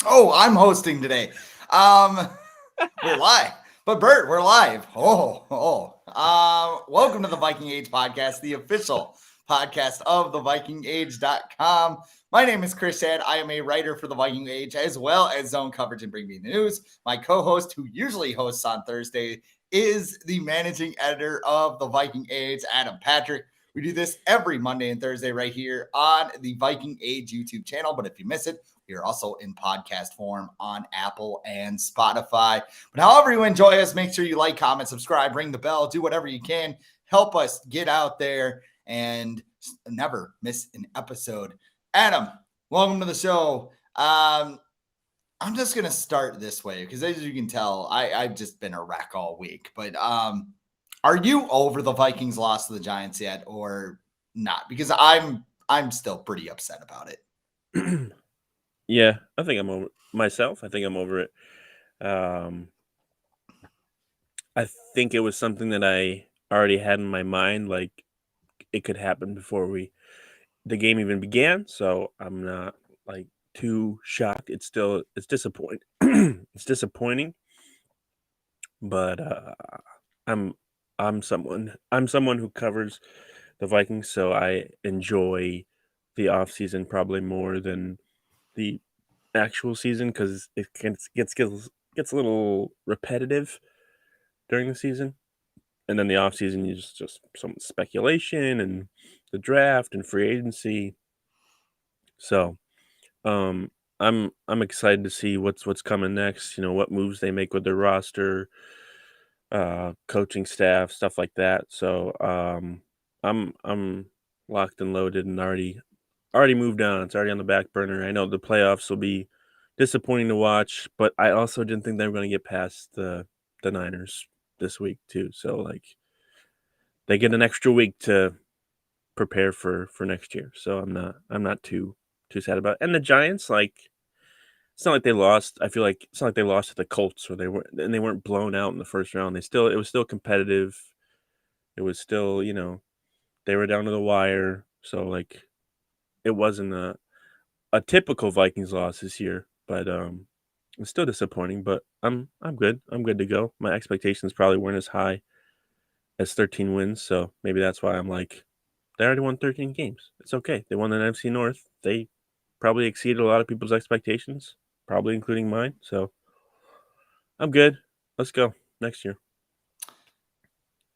Oh, I'm hosting today. Um, we're live. But Bert, we're live. Welcome to the Viking Age podcast, the official podcast of the VikingAge.com. My name is Chris Schad. I am a writer for the Viking Age as well as Zone Coverage and Bring Me the News. My co-host, who usually hosts on Thursday, is the managing editor of the Viking Age, Adam Patrick. We do this every Monday and Thursday right here on the Viking Age YouTube channel. But if you miss it, we are also in podcast form on Apple and Spotify. But however you enjoy us, make sure you like, comment, subscribe, ring the bell, do whatever you can. Help us get out there and never miss an episode. Adam, welcome to the show. I'm just going to start this way because as you can tell, I've just been a wreck all week. But are you over the Vikings loss to the Giants yet or not? Because I'm still pretty upset about it. Yeah, I think I'm over myself. I think I'm over it. I think it was something that I already had in my mind, like it could happen before the game even began. So I'm not like too shocked. It's disappointing. It's disappointing, but I'm I'm someone who covers the Vikings, so I enjoy the off season probably more than the actual season because it gets a little repetitive during the season, and then the off season you just some speculation and the draft and free agency. So I'm excited to see what's coming next. You know what moves they make with their roster, coaching staff, stuff like that. So I'm locked and loaded and already moved on. It's already on the back burner. I know the playoffs will be disappointing to watch, but I also didn't think they were going to get past the Niners this week too. So like they get an extra week to prepare for next year. So I'm not too sad about it. And the Giants, like it's not like they lost. I feel like it's not like they lost to the Colts where they weren't blown out in the first round. It was still competitive. It was still, they were down to the wire. So like it wasn't a typical Vikings loss this year, but it's still disappointing. But I'm good. I'm good to go. My expectations probably weren't as high as 13 wins, so maybe that's why I'm like, they already won 13 games. It's okay. They won the NFC North. They probably exceeded a lot of people's expectations, probably including mine. So I'm good. Let's go next year.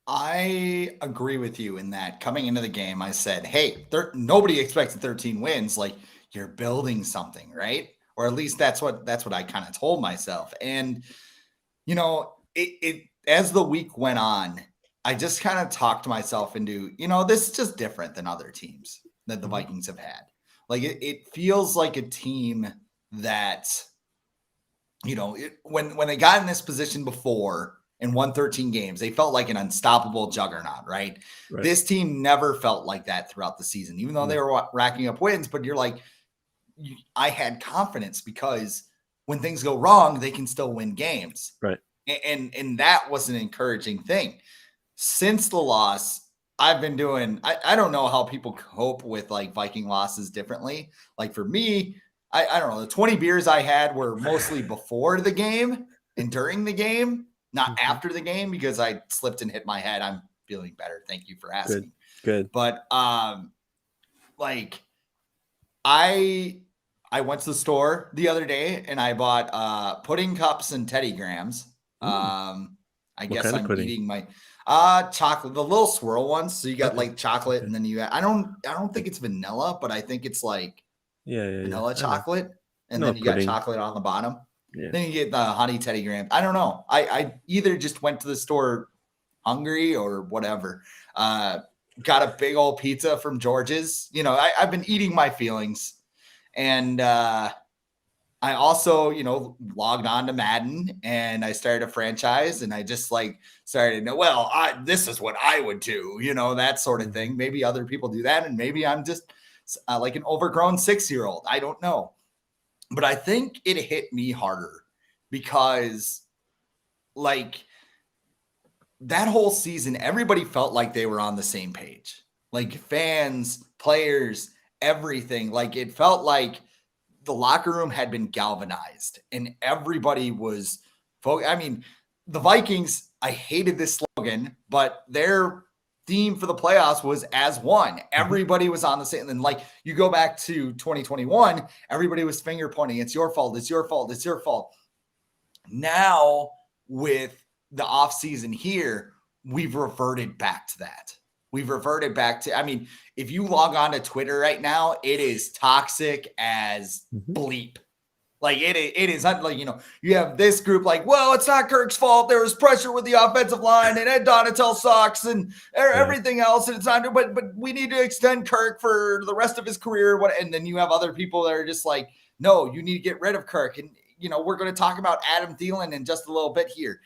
I agree with you in that coming into the game, I said, hey, nobody expected 13 wins. Like you're building something, right? Or at least that's what I kind of told myself. And it as the week went on, I just kind of talked myself into, this is just different than other teams that the Mm-hmm. Vikings have had. Like it feels like a team that, when they got in this position before and won 13 games, they felt like an unstoppable juggernaut, right? Right. This team never felt like that throughout the season, even though they No. were racking up wins. But you're like, I had confidence because when things go wrong, they can still win games. Right. And that was an encouraging thing. Since the loss, I've been doing, I don't know how people cope with like Viking losses differently. Like for me, I don't know, the 20 beers I had were mostly before the game and during the game, not Mm-hmm. after the game because I slipped and hit my head. I'm feeling better. Thank you for Good. asking. Good. But like I went to the store the other day and I bought pudding cups and Teddy Grahams. Ooh. I What guess kind of I'm pudding? eating my chocolate, the little swirl ones. So you got Okay. like chocolate Okay. and then I don't think Like, it's vanilla, but I think it's like yeah, yeah, yeah. vanilla I know. chocolate. And Vanilla then you got pudding. chocolate on the bottom. Yeah. Then you get the honey Teddy Graham. I don't know. I either just went to the store hungry or whatever. Uh, got a big old pizza from George's. I've been eating my feelings. And I also, logged on to Madden and I started a franchise and I just like started, well, this is what I would do, that sort of Mm-hmm. thing. Maybe other people do that. And maybe I'm just like an overgrown 6-year-old. I don't know. But I think it hit me harder because like that whole season, everybody felt like they were on the same page. Like fans, players, everything. Like it felt like the locker room had been galvanized and everybody was I mean, the Vikings, I hated this slogan, but their theme for the playoffs was as one. Everybody was on the same. And like you go back to 2021, everybody was finger pointing. It's your fault. It's your fault. It's your fault. Now with the offseason here, we've reverted back to that. We've reverted back to, I mean, if you log on to Twitter right now, it is toxic as bleep. Like it is not like, you know, you have this group like, well, it's not Kirk's fault. There was pressure with the offensive line and Ed Donatel sucks and everything else. And it's not, but we need to extend Kirk for the rest of his career. And then you have other people that are just like, no, you need to get rid of Kirk. And, you know, we're going to talk about Adam Thielen in just a little bit here.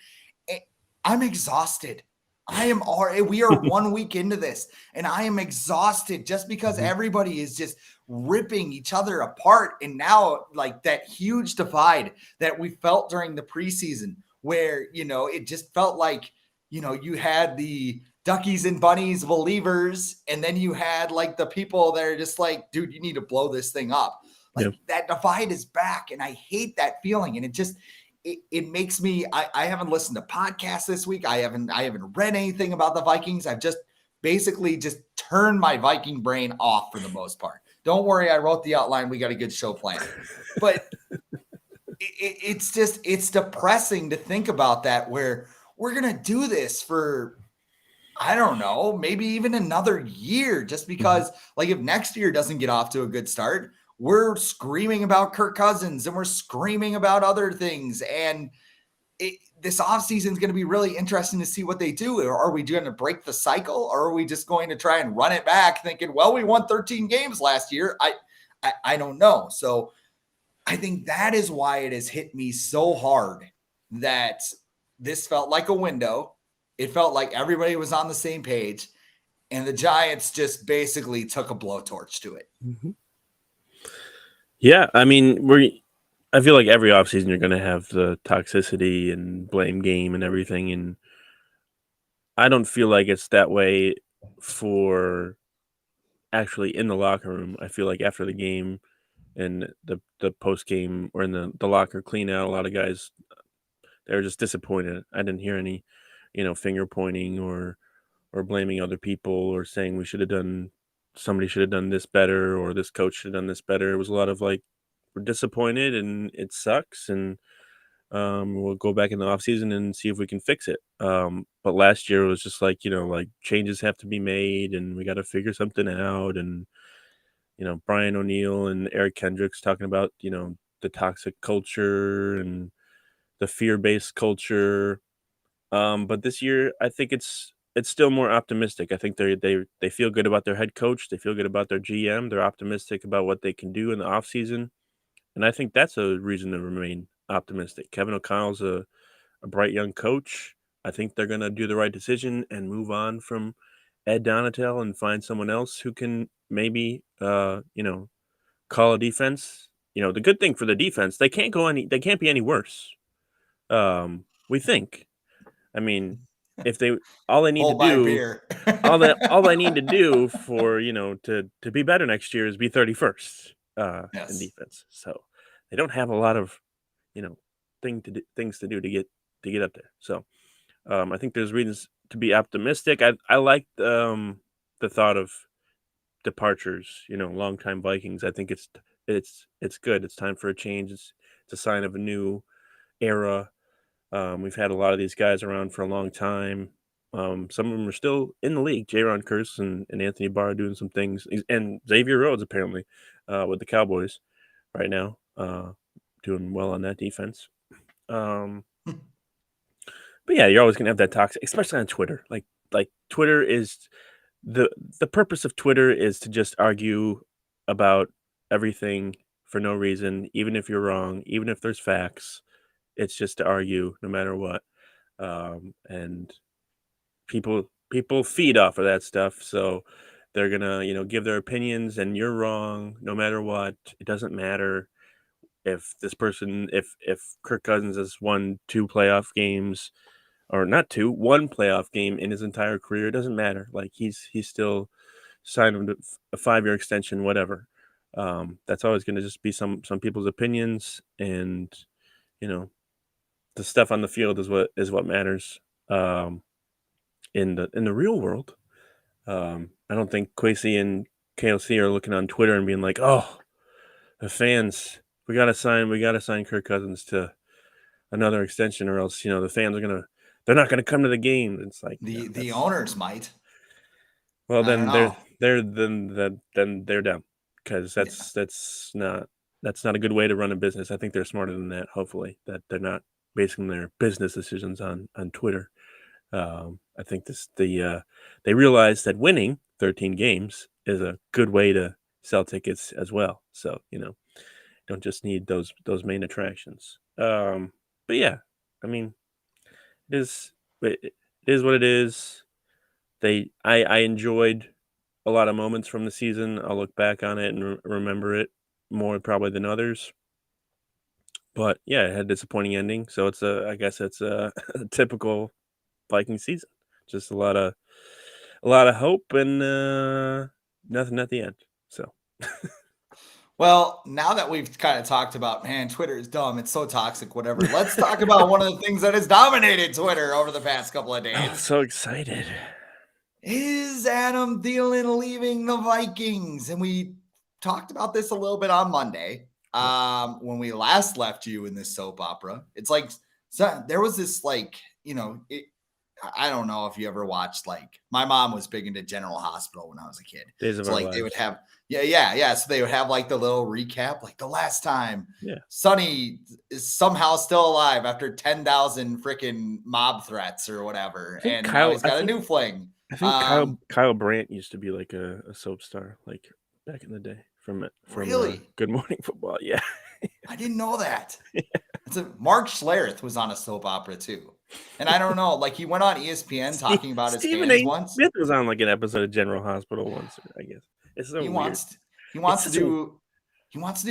I'm exhausted. We are 1 week into this and I am exhausted just because everybody is just ripping each other apart. And now like that huge divide that we felt during the preseason where, you know, it just felt like, you know, you had the Duckies and Bunnies believers, and then you had like the people that are just like, dude, you need to blow this thing up. Like that divide is back. And I hate that feeling. And it makes me, I haven't listened to podcasts this week. I haven't read anything about the Vikings. I've just basically just turned my Viking brain off for the most part. Don't worry. I wrote the outline. We got a good show planned, but it's depressing to think about that, where we're going to do this for, I don't know, maybe even another year, just because like if next year doesn't get off to a good start, we're screaming about Kirk Cousins and we're screaming about other things. And this offseason is going to be really interesting to see what they do. Or are we going to break the cycle, or are we just going to try and run it back thinking, well, we won 13 games last year? I don't know. So I think that is why it has hit me so hard that this felt like a window. It felt like everybody was on the same page, and the Giants just basically took a blowtorch to it. Yeah, I mean, I feel like every offseason you're going to have the toxicity and blame game and everything, and I don't feel like it's that way for actually in the locker room. I feel like after the game and the post game or in the locker clean out, a lot of guys, they're just disappointed. I didn't hear any, you know, finger pointing or blaming other people or saying somebody should have done this better or this coach should have done this better. It was a lot of like, we're disappointed and it sucks, and we'll go back in the offseason and see if we can fix it. But last year it was just like, you know, like changes have to be made and we got to figure something out. And, you know, Brian O'Neill and Eric Kendricks talking about, you know, the toxic culture and the fear-based culture. But this year I think it's still more optimistic. I think they feel good about their head coach. They feel good about their GM. They're optimistic about what they can do in the offseason. And I think that's a reason to remain optimistic. Kevin O'Connell's a bright young coach. I think they're going to do the right decision and move on from Ed Donatel and find someone else who can maybe, you know, call a defense. You know, the good thing for the defense, they can't be any worse. We think. I mean, if all they need Hold to my do, beer. all they need to do for, you know, to be better next year is be 31st in defense. So they don't have a lot of, you know, things to do to get up there. So I think there's reasons to be optimistic. I like the thought of departures. You know, longtime Vikings. I think it's good. It's time for a change. It's a sign of a new era. We've had a lot of these guys around for a long time. Some of them are still in the league. Jaron Curse and Anthony Barr doing some things, and Xavier Rhodes apparently with the Cowboys right now, doing well on that defense. But yeah, you're always gonna have that toxic, especially on Twitter. Like Twitter is the purpose of Twitter is to just argue about everything for no reason, even if you're wrong, even if there's facts. It's just to argue no matter what. And people feed off of that stuff. So they're gonna, you know, give their opinions, and you're wrong no matter what. It doesn't matter if this person, if Kirk Cousins has won 2 playoff games, or not 2, 1 playoff game in his entire career. It doesn't matter. Like he's still signed a 5-year extension, whatever. That's always going to just be some people's opinions, and the stuff on the field is what matters. In the real world, I don't think Quasi and KLC are looking on Twitter and being like, "Oh, the fans, we gotta sign Kirk Cousins to another extension, or else the fans they're not gonna come to the game." It's like the owners might. Well, I don't then know. then they're dumb, because that's not a good way to run a business. I think they're smarter than that. Hopefully, that they're not basing their business decisions on Twitter. I think they realize that winning 13 games is a good way to sell tickets as well. So don't just need those main attractions. But yeah, I mean, it is what it is. I enjoyed a lot of moments from the season. I'll look back on it and remember it more probably than others. But yeah, it had a disappointing ending. So I guess it's a typical Viking season. Just a lot of hope and nothing at the end. So Well, now that we've kind of talked about, man, Twitter is dumb. It's so toxic, whatever. Let's talk about one of the things that has dominated Twitter over the past couple of I'm days. so excited. Is Adam Thielen leaving the Vikings? And we talked about this a little bit on Monday when we last left you in this soap opera. It's like there was this I don't know if you ever watched, like, my mom was big into General Hospital when I was a kid. Days of So Our like Lives. they would have, yeah. So they would have like the little recap, like the last time Sonny is somehow still alive after 10,000 freaking mob threats or whatever. And now he's got a new fling. I think Kyle Brandt used to be like a soap star, like back in the day from Really? Good Morning Football. Yeah. I didn't know that. Mark Schlereth was on a soap opera too. And I don't know, like, he went on ESPN talking about his fans once. Smith was on like an episode of General Hospital once, I guess. It's so he weird. He wants to do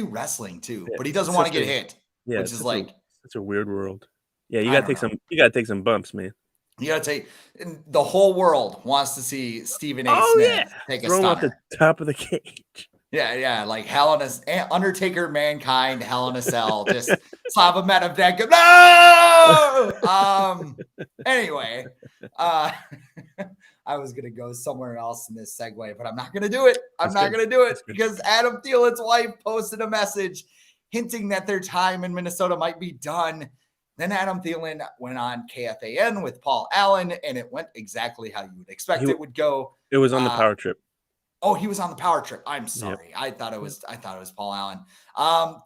wrestling too, but he doesn't want to get hit. Yeah, which is like it's a weird world. Yeah, you gotta take some bumps, man. You gotta take, the whole world wants to see Stephen A. Smith take a stunner at the top of the cage. Yeah, like Undertaker, Mankind, Hell in a Cell, just slap him at a deck. No! Anyway, I was gonna go somewhere else in this segue, but I'm not gonna do it. I'm not gonna do it because Adam Thielen's wife posted a message hinting that their time in Minnesota might be done. Then Adam Thielen went on KFAN with Paul Allen, and it went exactly how you would expect it would go. It was on the power trip. Oh, he was on the power trip. I'm sorry. Yep. I thought it was Paul Allen.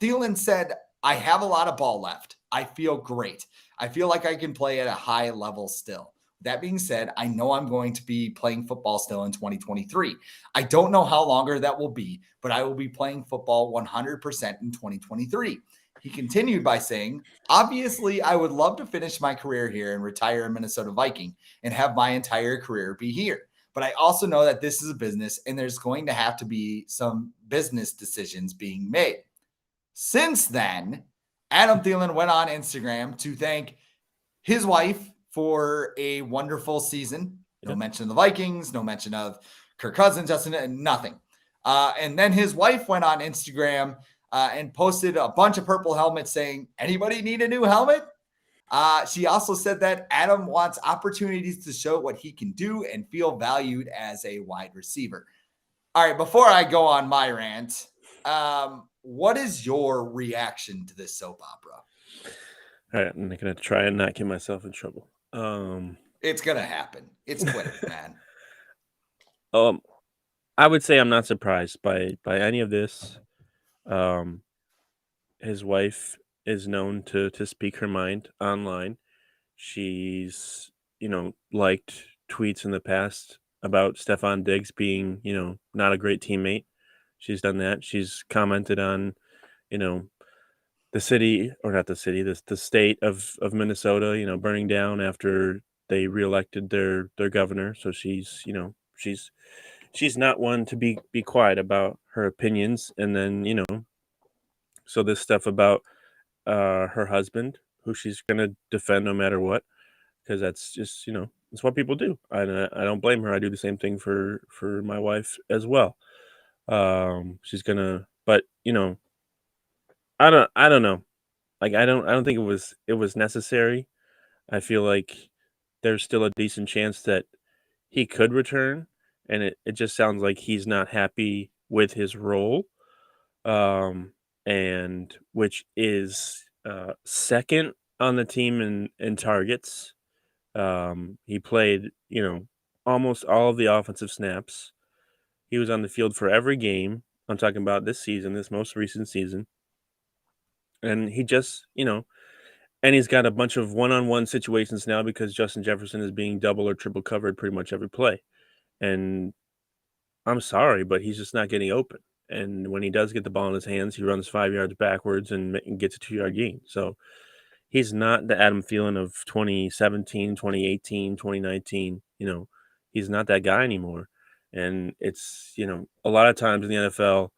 Thielen said, "I have a lot of ball left. I feel great. I feel like I can play at a high level still. That being said, I know I'm going to be playing football still in 2023. I don't know how longer that will be, but I will be playing football 100% in 2023. He continued by saying, "Obviously, I would love to finish my career here and retire a Minnesota Viking and have my entire career be here. But I also know that this is a business and there's going to have to be some business decisions being made." Since then, Adam Thielen went on Instagram to thank his wife for a wonderful season. No mention of the Vikings, no mention of Kirk Cousins, Justin, nothing. And then his wife went on Instagram and posted a bunch of purple helmets saying, "Anybody need a new helmet?" She also said that Adam wants opportunities to show what he can do and feel valued as a wide receiver. All right, before I go on my rant, what is your reaction to this soap opera? All right, I'm going to try and not get myself in trouble. It's going to happen. It's Twitter, man. I would say I'm not surprised by any of this. His wife is known to speak her mind online. She's, liked tweets in the past about Stephon Diggs being, not a great teammate. She's done that. She's commented on, the city, or not the city, the state of Minnesota, burning down after they reelected their governor. So she's not one to be quiet about her opinions. And then, so this stuff about her husband, who she's going to defend no matter what, because that's just, it's what people do. I don't blame her. I do the same thing for my wife as well. But you know, I don't know. Like I don't think it was necessary. I feel like there's still a decent chance that he could return, and it just sounds like he's not happy with his role, um, and which is second on the team in targets. He played, almost all of the offensive snaps. He was on the field for every game. I'm talking about this season, this most recent season, and he just, and he's got a bunch of one-on-one situations now because Justin Jefferson is being double or triple covered pretty much every play. And I'm sorry, but he's just not getting open. And when he does get the ball in his hands, he runs 5 yards backwards and gets a 2-yard gain. So he's not the Adam Thielen of 2017, 2018, 2019. He's not that guy anymore. And it's, a lot of times in the NFL,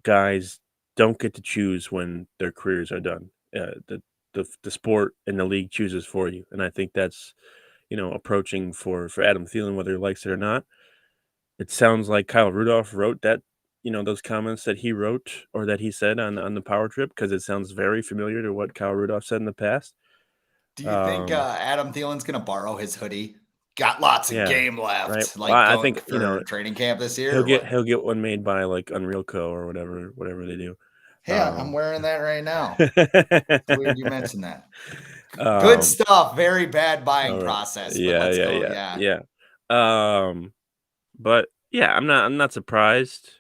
guys don't get to choose when their careers are done. The sport and the league chooses for you. And I think that's, approaching for Adam Thielen, whether he likes it or not. It sounds like Kyle Rudolph wrote that, those comments that he wrote or that he said on the power trip, because it sounds very familiar to what Kyle Rudolph said in the past. Do you think Adam Thielen's going to borrow his hoodie? Got lots of Yeah, game right. left, Well, like I going think, for training camp this year, he'll or get what? he'll get one made by like Unreal Co. or whatever they do. Hey, I'm wearing that right now. It's weird you mentioned that. Good um, stuff. Very bad buying all right. process, but Yeah, let's yeah, go. yeah, Yeah. yeah. But yeah, I'm not surprised.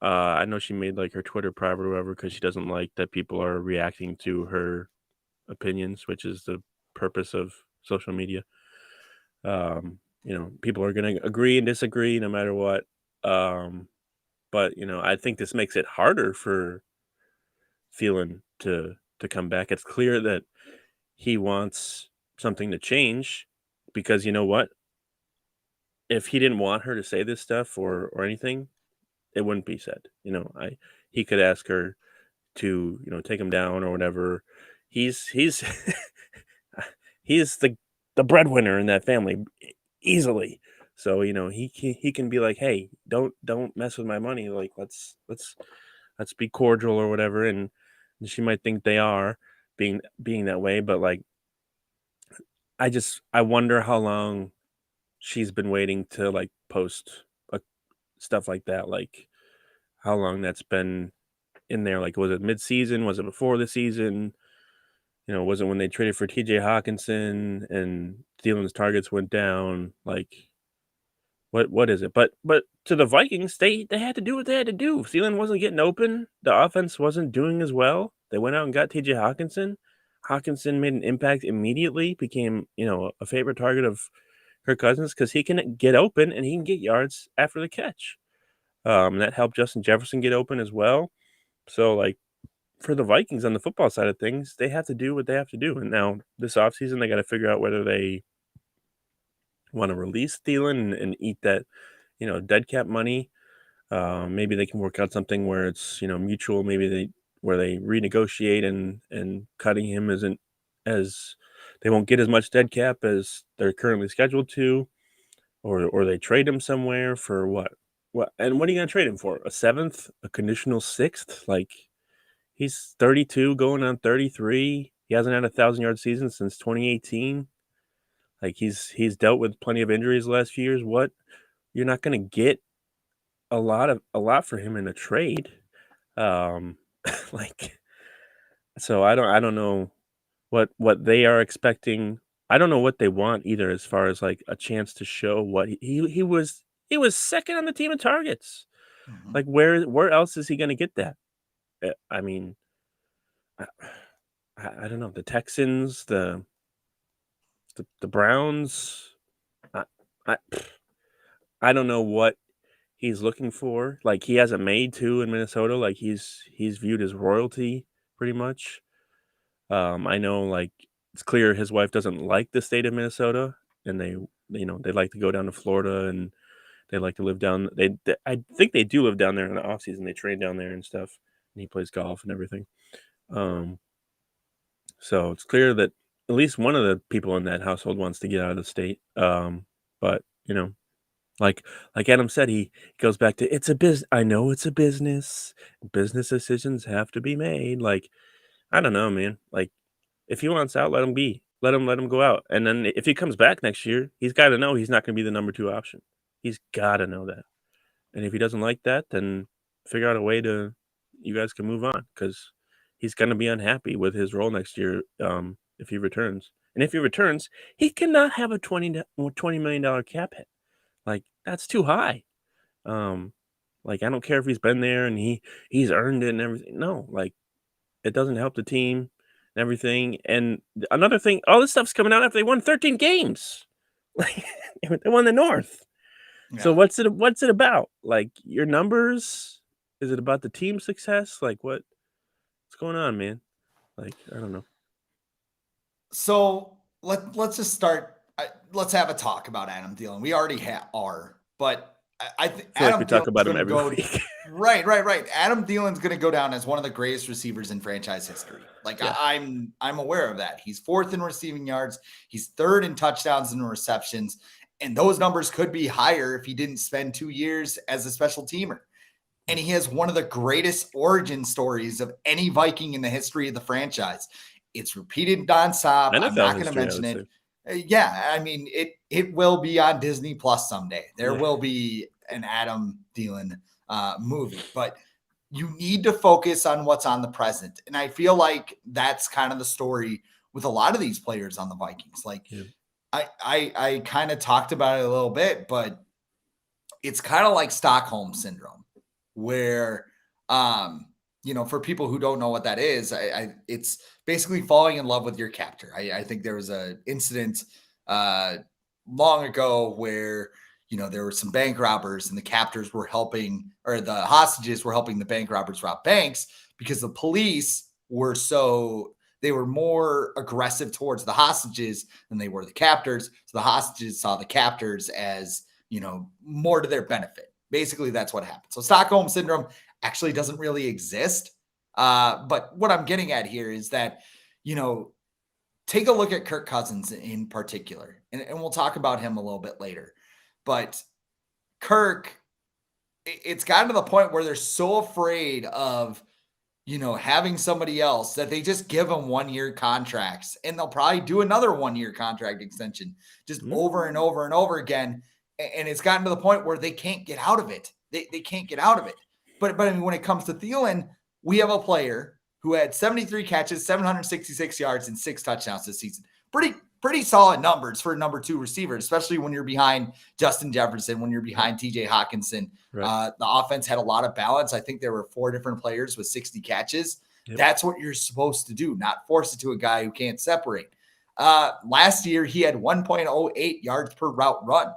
I know she made like her Twitter private or whatever because she doesn't like that people are reacting to her opinions, which is the purpose of social media. People are gonna agree and disagree no matter what. Um, but I think this makes it harder for Thielen to come back. It's clear that he wants something to change because you know what? If he didn't want her to say this stuff or anything, it wouldn't be said. He could ask her to, take him down or whatever. He's he's the breadwinner in that family easily. So, he can be like, "Hey, don't mess with my money. Like, let's be cordial or whatever." And she might think they are being that way, but like, I wonder how long she's been waiting to like post uh, stuff like that. Like, how long that's been in there. Like, was it mid-season? Was it before the season? Was it when they traded for TJ Hawkinson and Thielen's targets went down? Like, what is it? But to the Vikings, they had to do what they had to do. Thielen wasn't getting open. The offense wasn't doing as well. They went out and got TJ Hawkinson. Hawkinson made an impact immediately, became, a favorite target of Kirk Cousins because he can get open and he can get yards after the catch. That helped Justin Jefferson get open as well. So, like, for the Vikings on the football side of things, they have to do what they have to do. And now this offseason, they got to figure out whether they want to release Thielen and eat that, dead cap money. Maybe they can work out something where it's, mutual. Maybe where they renegotiate and cutting him isn't as they won't get as much dead cap as they're currently scheduled to, or they trade him somewhere for what? What and what are you gonna trade him for? A seventh, a conditional sixth? Like, he's 32 going on 33. He hasn't had a 1,000-yard season since 2018. Like, he's dealt with plenty of injuries the last few years. What? You're not gonna get a lot for him in a trade. Um, like, so I don't know what they are expecting. I don't know what they want either as far as, like, a chance to show what he was second on the team in targets. Mhm. Like, where else is he gonna get that? I mean, I I don't know. The Texans, the Browns, I I I don't know what he's looking for. Like, he hasn't made 2 in Minnesota, like, he's viewed as royalty pretty much. I know, like, it's clear his wife doesn't like the state of Minnesota, and they like to go down to Florida, and they like to live down I think they do live down there in the off season. They train down there and stuff, and he plays golf and everything. Um So it's clear that at least one of the people in that household wants to get out of the state. But Like Adam said, he goes back to it's a business. I know it's a business. Business decisions have to be made. Like, I don't know, man. Like, if he wants out, let him be. Let him go out. And then if he comes back next year, he's got to know he's not going to be the number 2 option. He's got to know that. And if he doesn't like that, then figure out a way to you guys can move on because he's going to be unhappy with his role next year if he returns. And if he returns, he cannot have a $20 million cap hit. Like, that's too high. Like, I don't care if he's been there and he's earned it and everything. No, like, it doesn't help the team and everything. And another thing, all this stuff's coming out after they won 13 games. Like, they won the North. Yeah. So what's it about? Like, your numbers? Is it about the team success? Like, what's going on, man? Like, I don't know. So let's just start. Let's have a talk about Adam Thielen. We already are, but I think I feel Adam like we talk about him Thielen's gonna every week. Right. Adam Thielen's going to go down as one of the greatest receivers in franchise history. Like, Yeah. I'm aware of that. He's 4th in receiving yards. He's 3rd in touchdowns and receptions. And those numbers could be higher if he didn't spend 2 years as a special teamer. And he has one of the greatest origin stories of any Viking in the history of the franchise. It's repeated nonstop. I'm NFL not going to history, I mention would it. say. Yeah, I mean, it will be on Disney Plus someday. There Yeah. will be an Adam Thielen movie, but you need to focus on what's on the present. And I feel like that's kind of the story with a lot of these players on the Vikings. Like, Yeah. I kind of talked about it a little bit, but it's kind of like Stockholm syndrome, where for people who don't know what that is, it's basically falling in love with your captor. I think there was an incident long ago where there were some bank robbers and the captors were helping, or the hostages were helping the bank robbers rob banks because the police they were more aggressive towards the hostages than they were the captors. So the hostages saw the captors as, more to their benefit. Basically, that's what happened. So Stockholm syndrome actually doesn't really exist. But what I'm getting at here is that, take a look at Kirk Cousins in particular, and we'll talk about him a little bit later. But Kirk, it's gotten to the point where they're so afraid of, having somebody else that they just give them 1-year contracts, and they'll probably do another 1-year contract extension just over and over and over again. And it's gotten to the point where they can't get out of it. They can't get out of it. But I mean, when it comes to Thielen, we have a player who had 73 catches, 766 yards, and 6 touchdowns this season. Pretty solid numbers for a number 2 receiver, especially when you're behind Justin Jefferson, when you're behind TJ Hawkinson. Right. The offense had a lot of balance. I think there were 4 different players with 60 catches. Yep. That's what you're supposed to do, not force it to a guy who can't separate. Last year, he had 1.08 yards per route run.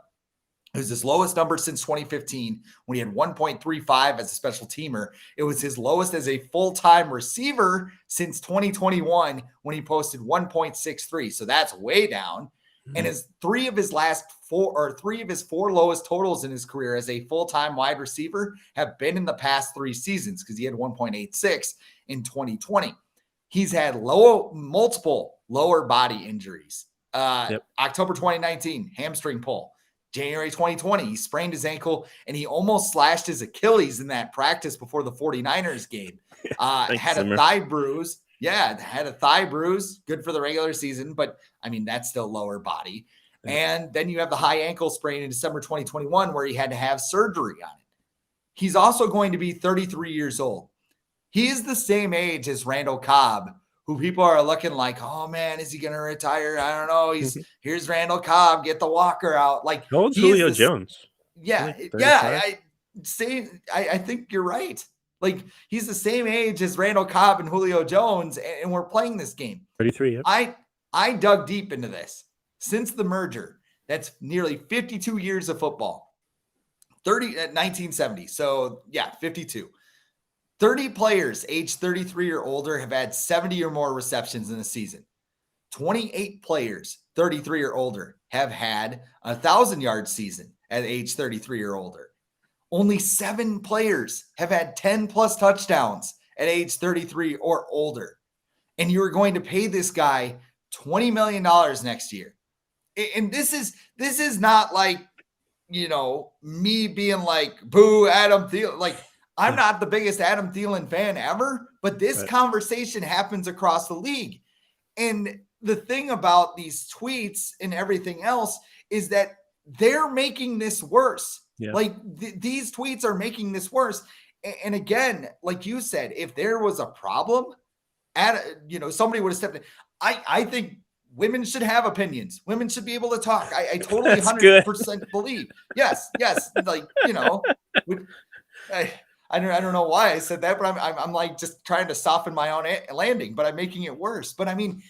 It was his lowest number since 2015 when he had 1.35 as a special teamer. It was his lowest as a full-time receiver since 2021 when he posted 1.63. So that's way down. And three of his 4 lowest totals in his career as a full-time wide receiver have been in the past 3 seasons because he had 1.86 in 2020. He's had multiple lower body injuries. October 2019, hamstring pull. January 2020, he sprained his ankle and he almost slashed his Achilles in that practice before the 49ers game. Had a thigh bruise. Yeah, had a thigh bruise. Good for the regular season, but I mean, that's still lower body. And then you have the high ankle sprain in December 2021 where he had to have surgery on it. He's also going to be 33 years old. He is the same age as Randall Cobb, who people are looking like, oh man, is he going to retire? I don't know. Here's Randall Cobb, get the walker out. Like, how old's Julio Jones? Yeah. Yeah. I think you're right. Like, he's the same age as Randall Cobb and Julio Jones, and we're playing this game. 33. Yep. I dug deep into this. Since the merger, that's nearly 52 years of football. 1970. So yeah, 52. 30 players aged 33 or older have had 70 or more receptions in a season. 28 players 33 or older have had a 1,000-yard season at age 33 or older. Only 7 players have had 10-plus touchdowns at age 33 or older. And you're going to pay this guy $20 million next year. And this is not like me being like, boo, Adam Thielen. Like, I'm not the biggest Adam Thielen fan ever, but this conversation happens across the league. And the thing about these tweets and everything else is that they're making this worse. Yeah. Like these tweets are making this worse. And again, like you said, if there was a problem, somebody would have stepped in. I think women should have opinions. Women should be able to talk. I totally 100% believe. Yes. Like, I don't know why I said that, but I'm like just trying to soften my own landing, but I'm making it worse. But I mean,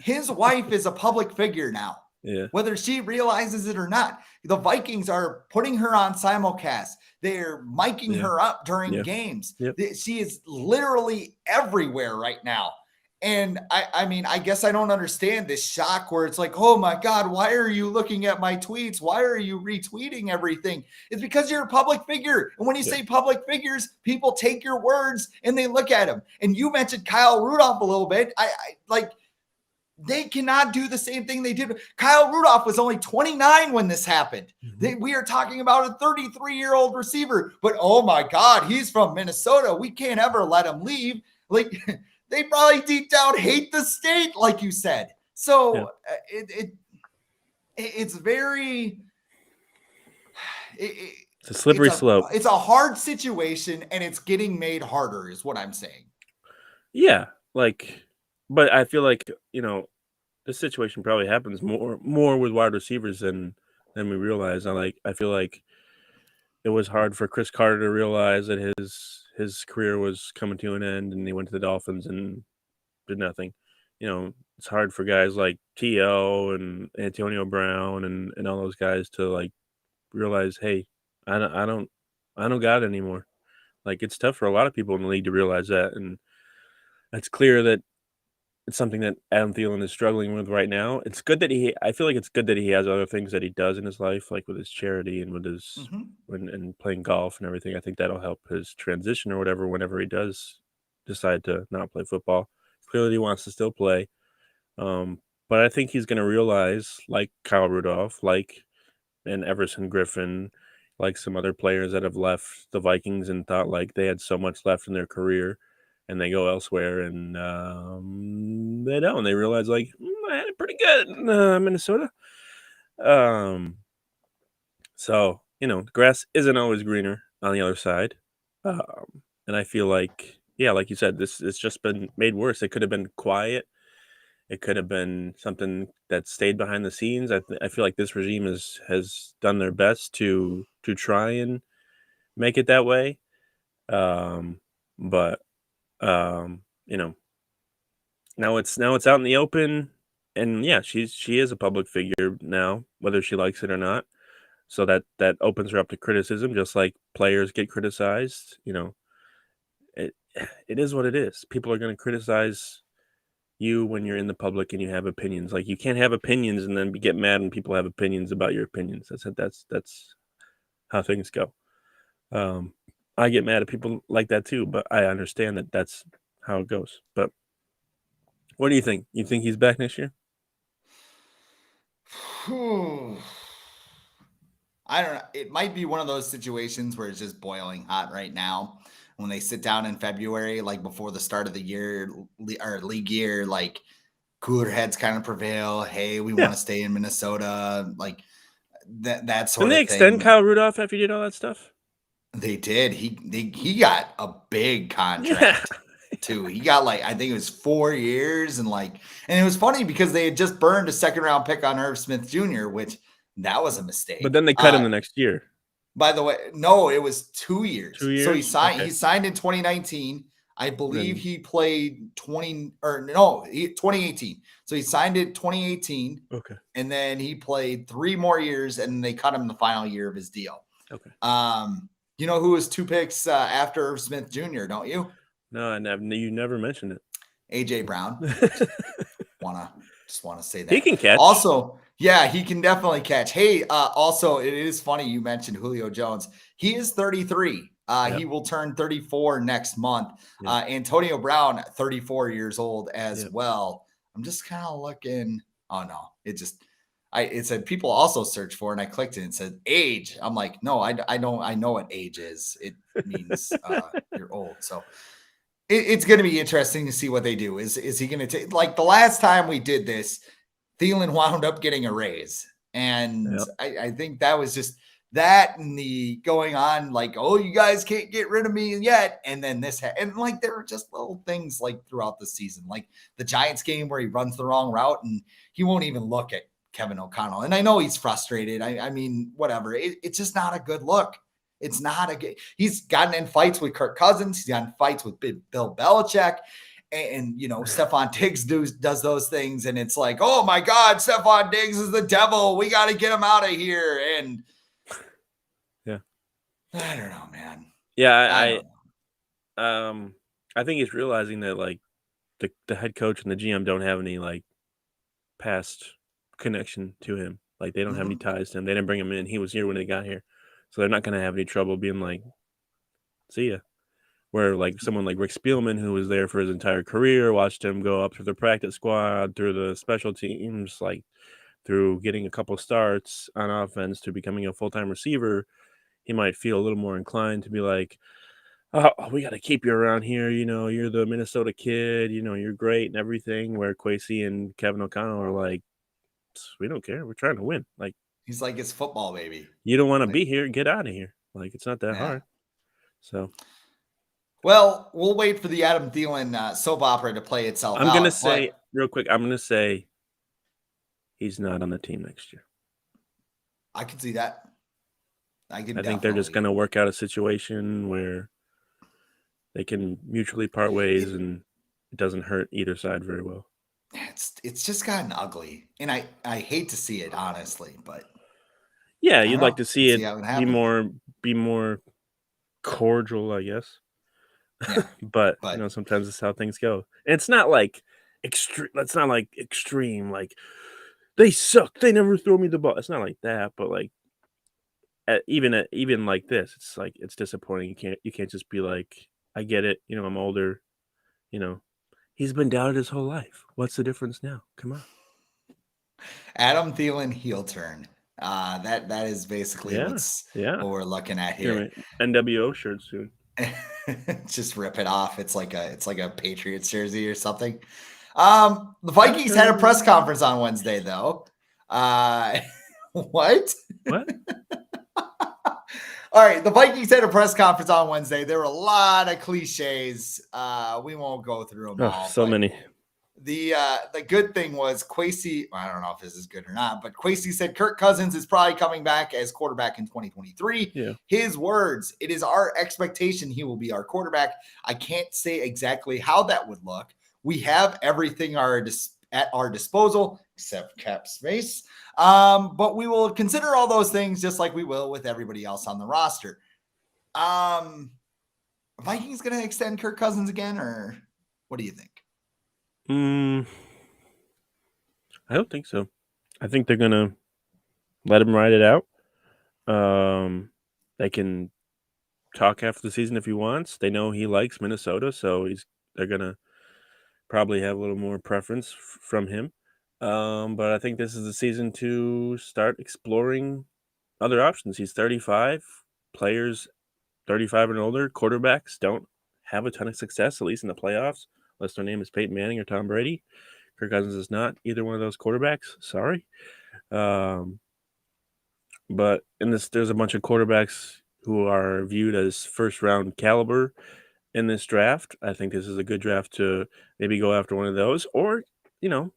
his wife is a public figure now. Yeah. Whether she realizes it or not, the Vikings are putting her on simulcast. They're miking her up during games. Yep. She is literally everywhere right now. And I mean, I guess I don't understand this shock where it's like, oh my God, why are you looking at my tweets? Why are you retweeting everything? It's because you're a public figure. And when you say public figures, people take your words and they look at them. And you mentioned Kyle Rudolph a little bit. I like, they cannot do the same thing they did. Kyle Rudolph was only 29 when this happened. We are talking about a 33-year-old receiver, but oh my God, he's from Minnesota. We can't ever let him leave. Like, they probably deep down hate the state, like you said. So it's very... It's a slippery slope. It's a hard situation, and it's getting made harder, is what I'm saying. Yeah, like... But I feel like, this situation probably happens more with wide receivers than we realize. I feel like it was hard for Chris Carter to realize that his career was coming to an end, and he went to the Dolphins and did nothing. It's hard for guys like T.O. and Antonio Brown and all those guys to like realize, hey, I don't got it anymore. Like, it's tough for a lot of people in the league to realize that, and it's clear that it's something that Adam Thielen is struggling with right now. It's good that I feel like it's good that he has other things that he does in his life, like with his charity and with his and playing golf and everything. I think that'll help his transition or whatever whenever he does decide to not play football. Clearly, he wants to still play. But I think he's going to realize, like Kyle Rudolph, and Everson Griffin, like some other players that have left the Vikings and thought like they had so much left in their career, and they go elsewhere, and they don't. They realize, like, I had it pretty good in Minnesota. So, the grass isn't always greener on the other side. And I feel like, like you said, it's just been made worse. It could have been quiet. It could have been something that stayed behind the scenes. I feel like this regime has done their best to try and make it that way. But now it's out in the open, and she is a public figure now, whether she likes it or not. So that opens her up to criticism, just like players get criticized. It is what it is. People are going to criticize you when you're in the public and you have opinions. Like, you can't have opinions and then get mad when people have opinions about your opinions. That's how things go. I get mad at people like that too, but I understand that that's how it goes. But what do you think? You think he's back next year? I don't know. It might be one of those situations where it's just boiling hot right now. When they sit down in February, like before the start of the year or league year, like cooler heads kind of prevail. Hey, we want to stay in Minnesota. Like that sort of thing. Didn't they extend Kyle Rudolph after he did all that stuff? They did. He got a big contract too. He got I think it was 4 years, and it was funny because they had just burned a second round pick on Irv Smith Jr., which that was a mistake. But then they cut him the next year. By the way, no, it was 2 years. 2 years. So he signed. Okay. He signed in 2019. I believe he played 2018. So he signed it 2018. Okay. And then he played 3 more years, and they cut him the final year of his deal. Okay. You know who was 2 picks after Smith Jr., don't you? No, you never mentioned it. A.J. Brown. Just want to say that. He can catch. Also, yeah, he can definitely catch. Hey, also, it is funny you mentioned Julio Jones. He is 33. He will turn 34 next month. Antonio Brown, 34 years old as well. I'm just kind of looking. Oh, no. it said people also search for, and I clicked it and it said age. I'm like, no, I don't. I know what age is. It means you're old. So it's going to be interesting to see what they do. Is he going to take, like the last time we did this, Thielen wound up getting a raise. And I think that was just that and the going on like, oh, you guys can't get rid of me yet. And then this, and like there were just little things like throughout the season, like the Giants game where he runs the wrong route and he won't even look at Kevin O'Connell. And I know he's frustrated. I mean, whatever. It's just not a good look. It's not a good. He's gotten in fights with Kirk Cousins. He's gotten fights with Bill Belichick. And you know, Stephon Diggs does those things, and it's like, oh my God, Stephon Diggs is the devil. We got to get him out of here. And yeah, I don't know, man. Yeah, I think he's realizing that like the head coach and the GM don't have any like past connection to him. Like they don't have any ties to him. They didn't bring him in. He was here when they got here, so they're not going to have any trouble being like, see ya. Where like someone like Rick Spielman, who was there for his entire career, watched him go up through the practice squad, through the special teams, like through getting a couple starts on offense to becoming a full-time receiver, he might feel a little more inclined to be like, oh, we got to keep you around here. You know, you're the Minnesota kid. You know, you're great and everything. Where Kwesi and Kevin O'Connell are like, we don't care. We're trying to win. Like, he's like, it's football, baby. You don't want to be here. Get out of here. Like, it's not that hard. So. Well, we'll wait for the Adam Thielen soap opera to play itself out. I'm going to say, real quick, I'm going to say he's not on the team next year. I can see that. I think they're just going to work out a situation where they can mutually part ways and it doesn't hurt either side very well. It's just gotten ugly. And I hate to see it, honestly, but yeah, you'd like to see it be more cordial, I guess. Yeah, but you know, sometimes that's how things go. And it's not like extreme. That's not like extreme. Like they suck. They never throw me the ball. It's not like that. But like even like this, it's like it's disappointing. You can't just be like, I get it. You know, I'm older. You know, he's been doubted his whole life. What's the difference now? Come on. Adam Thielen heel turn. That is basically what we're looking at here. NWO shirt soon. Just rip it off. It's like a Patriots jersey or something. The Vikings had a press conference on Wednesday, though. What? All right, the Vikings had a press conference on Wednesday. There were a lot of cliches. We won't go through them all. So many. The good thing was Kwesi, I don't know if this is good or not, but Kwesi said Kirk Cousins is probably coming back as quarterback in 2023. Yeah. His words, it is our expectation he will be our quarterback. I can't say exactly how that would look. We have everything at our disposal, except cap space. But we will consider all those things just like we will with everybody else on the roster. Vikings going to extend Kirk Cousins again, or what do you think? I don't think so. I think they're gonna let him ride it out. They can talk after the season if he wants. They know he likes Minnesota, so they're gonna probably have a little more preference from him. But I think this is the season to start exploring other options. He's 35. Players 35 and older, quarterbacks don't have a ton of success, at least in the playoffs, unless their name is Peyton Manning or Tom Brady. Kirk Cousins is not either one of those quarterbacks. Sorry. But there's a bunch of quarterbacks who are viewed as first-round caliber in this draft. I think this is a good draft to maybe go after one of those, or, you know,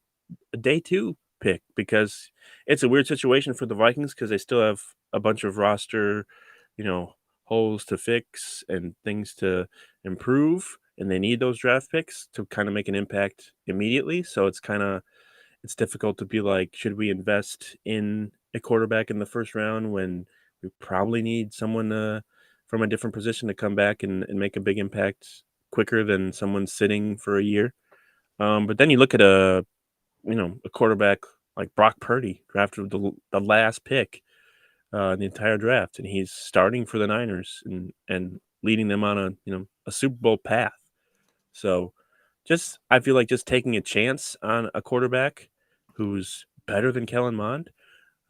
a day 2 pick, because it's a weird situation for the Vikings because they still have a bunch of roster, you know, holes to fix and things to improve, and they need those draft picks to kind of make an impact immediately. So it's difficult to be like, should we invest in a quarterback in the first round when we probably need someone from a different position to come back and make a big impact quicker than someone sitting for a year. But then you look at a quarterback like Brock Purdy, drafted the last pick in the entire draft, and he's starting for the Niners and leading them on a Super Bowl path. So I feel like just taking a chance on a quarterback who's better than Kellen Mond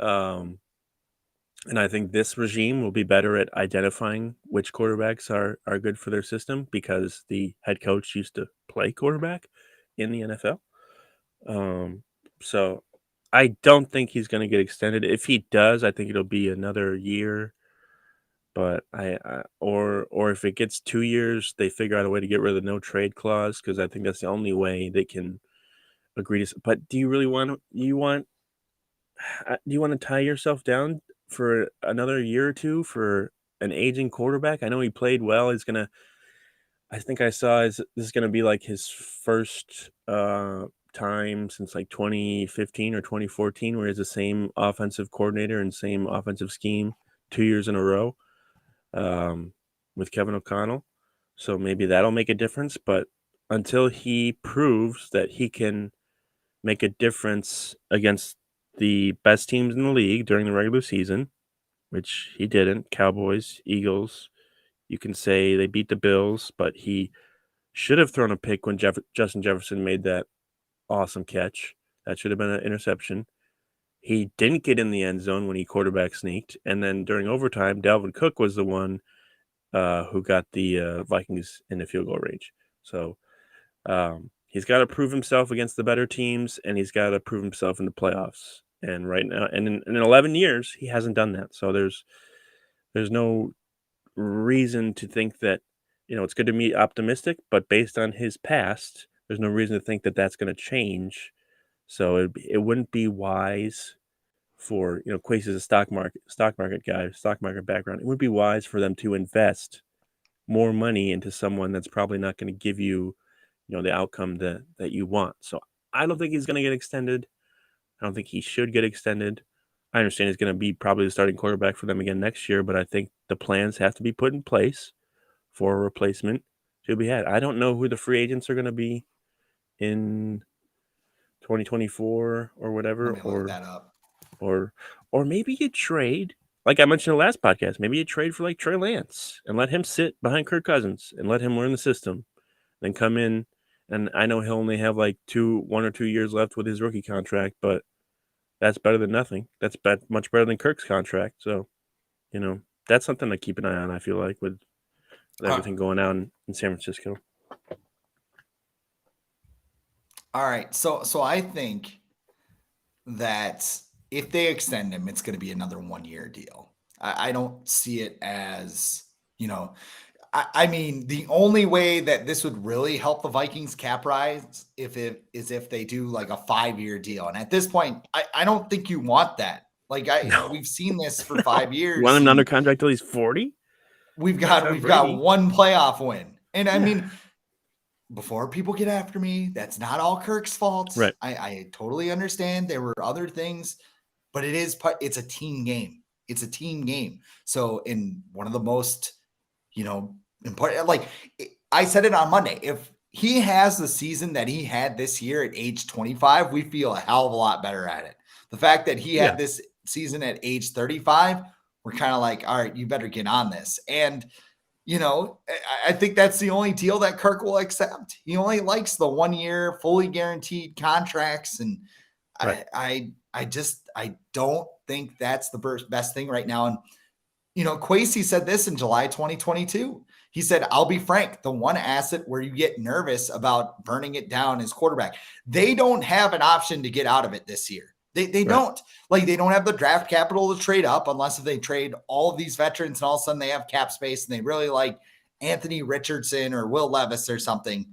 And I think this regime will be better at identifying which quarterbacks are good for their system because the head coach used to play quarterback in the NFL. So I don't think he's going to get extended. If he does, I think it'll be another year. But or if it gets 2 years, they figure out a way to get rid of the no trade clause because I think that's the only way they can agree to. But do you really want do you want to tie yourself down for another year or two for an aging quarterback? I know he played well. I think I saw this is gonna be like his first time since like 2015 or 2014 where he has the same offensive coordinator and same offensive scheme 2 years in a row with Kevin O'Connell. So maybe that'll make a difference. But until he proves that he can make a difference against the best teams in the league during the regular season, which he didn't, Cowboys, Eagles, you can say they beat the Bills, but he should have thrown a pick when Justin Jefferson made that awesome catch. That should have been an interception. He didn't get in the end zone when he quarterback sneaked. And then during overtime, Dalvin Cook was the one who got the Vikings in the field goal range. So he's got to prove himself against the better teams, and he's got to prove himself in the playoffs. And right now, and in 11 years, he hasn't done that. So there's no reason to think that, it's good to be optimistic, but based on his past, there's no reason to think that that's going to change. So it wouldn't be wise for, Quase is a stock market guy, stock market background. It would be wise for them to invest more money into someone that's probably not going to give you, the outcome that you want. So I don't think he's going to get extended. I don't think he should get extended. I understand he's going to be probably the starting quarterback for them again next year, but I think the plans have to be put in place for a replacement to be had. I don't know who the free agents are going to be in 2024 or whatever, Let me look that up. or maybe you trade, like I mentioned in the last podcast, maybe you trade for like Trey Lance and let him sit behind Kirk Cousins and let him learn the system, then come in. And I know he'll only have like 1 or 2 years left with his rookie contract, but that's better than nothing. That's much better than Kirk's contract. So, that's something to keep an eye on, I feel like, with everything going on in San Francisco. All right. So I think that if they extend him, it's going to be another 1-year deal. I don't see it as, I mean, the only way that this would really help the Vikings cap rise is if they do like a 5-year deal. And at this point, I don't think you want that. Like we've seen this for 5 years. You want him under contract till he's 40? We've got one playoff win. And I mean, before people get after me, that's not all Kirk's fault. Right. I totally understand there were other things, but it's a team game. It's a team game. So in one of the most, important, like I said it on Monday, if he has the season that he had this year at age 25, we feel a hell of a lot better at it. The fact that he had this season at age 35, we're kind of like, all right, you better get on this. And, I think that's the only deal that Kirk will accept. He only likes the 1-year fully guaranteed contracts. And right. I don't think that's the best thing right now. And, Kwesi said this in July 2022. He said, I'll be frank, the one asset where you get nervous about burning it down is quarterback. They don't have an option to get out of it this year. They right. don't. Like, they don't have the draft capital to trade up unless if they trade all of these veterans and all of a sudden they have cap space and they really like Anthony Richardson or Will Levis or something.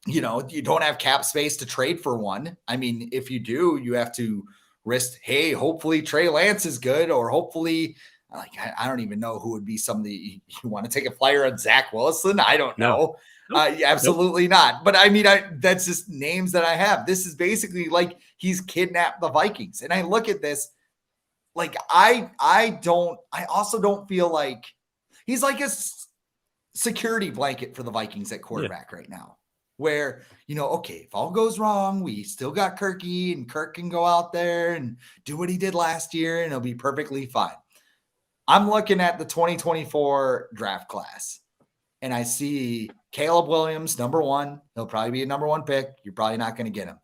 You don't have cap space to trade for one. I mean, if you do, you have to risk, hey, hopefully Trey Lance is good, or hopefully, like, I don't even know who would be somebody you want to take a flyer on Zach Wilson. I don't know. Absolutely not. But I mean, that's just names that I have. This is basically like he's kidnapped the Vikings. And I look at this, like, I also don't feel like he's like a security blanket for the Vikings at quarterback right now. Where, okay, if all goes wrong, we still got Kirky, and Kirk can go out there and do what he did last year, and it'll be perfectly fine. I'm looking at the 2024 draft class, and I see Caleb Williams, number 1. He'll probably be a number 1 pick. You're probably not going to get him.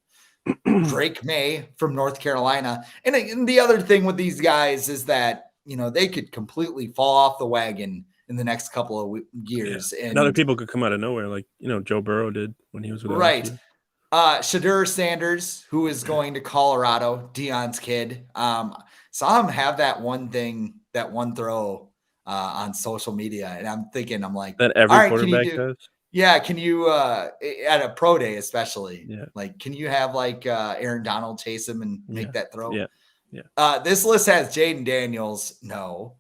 Drake May from North Carolina. And the other thing with these guys is that, they could completely fall off the wagon in the next couple of years. And other people could come out of nowhere, like, Joe Burrow did when he was with right. LSU. Shadur Sanders, who is going to Colorado, Dion's kid. Saw him have that one throw on social media. And I'm like, that every all right, quarterback does. Yeah, can you at a pro day especially? Yeah. Like, can you have Aaron Donald chase him and make that throw? Yeah. This list has Jaden Daniels. No.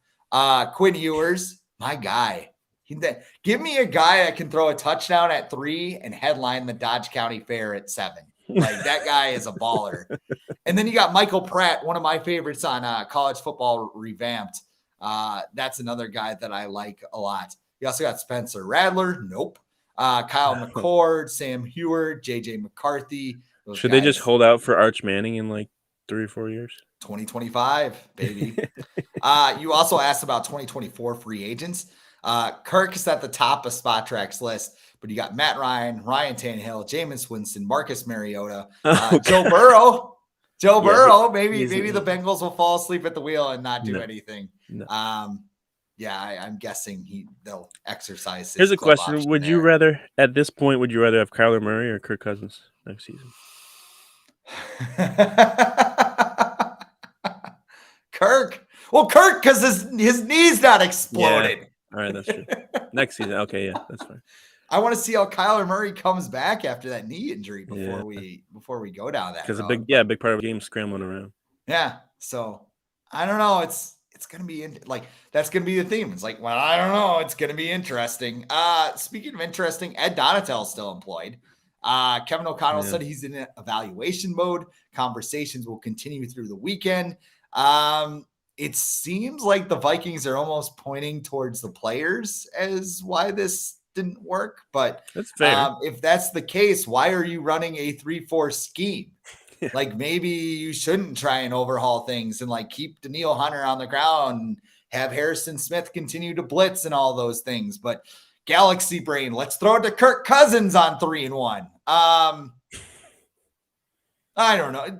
Quinn Ewers, my guy. Give me a guy that can throw a touchdown at 3 and headline the Dodge County Fair at 7. Like, that guy is a baller. And then you got Michael Pratt, one of my favorites on College Football Revamped. That's another guy that I like a lot. You also got Spencer Radler. Nope. Kyle McCord, Sam Heward, JJ McCarthy. Should they just hold out for Arch Manning in like 3 or 4 years? 2025, baby. You also asked about 2024 free agents. Kirk is at the top of Spot Track's list, but you got Matt Ryan, Ryan Tannehill, Jameis Winston, Marcus Mariota, Joe Burrow. Maybe the Bengals will fall asleep at the wheel and not do anything. No. I'm guessing they'll exercise. Here's a question: would you rather have Kyler Murray or Kirk Cousins next season? Kirk. Well, Kirk, because his knee's not exploded. Yeah. All right, that's true. Next season, okay, yeah, that's fine. I want to see how Kyler Murray comes back after that knee injury before we go down that. Because a big part of the game scrambling around. Yeah, so I don't know. It's gonna be that's gonna be the theme. It's like, well, I don't know. It's gonna be interesting. Speaking of interesting, Ed Donatell is still employed. Kevin O'Connell said he's in evaluation mode. Conversations will continue through the weekend. It seems like the Vikings are almost pointing towards the players as why this didn't work. But that's fair. If that's the case, why are you running a 3-4 scheme? Like, maybe you shouldn't try and overhaul things and keep Danielle Hunter on the ground and have Harrison Smith continue to blitz and all those things. But Galaxy brain, let's throw it to Kirk Cousins on 3-1. I don't know.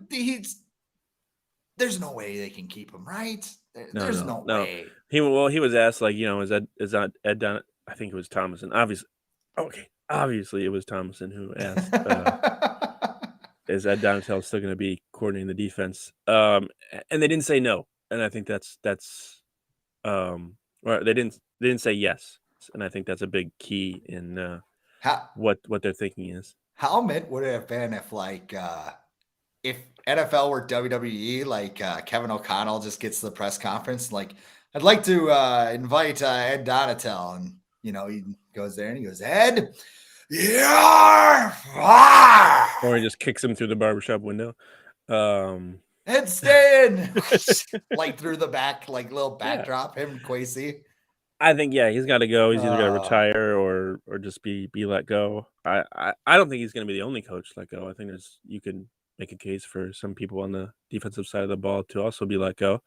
There's no way they can keep him, right? There's no way. He was asked, is that Ed Don? I think it was Thomason. Obviously it was Thomason who asked. Is Ed Donatell still going to be coordinating the defense? And they didn't say no, and I think that's or they didn't say yes, and I think that's a big key in what their thinking is. How mint would it have been if NFL were WWE, Kevin O'Connell just gets to the press conference, I'd like to invite Ed Donatell, and he goes there and he goes, Ed, yeah, or he just kicks him through the barbershop window. Ed, stay in, through the back, little backdrop. Him and Kwesi. I think he's got to go. He's either got to retire or just be let go. I don't think he's going to be the only coach let go. I think you can make a case for some people on the defensive side of the ball to also be let go.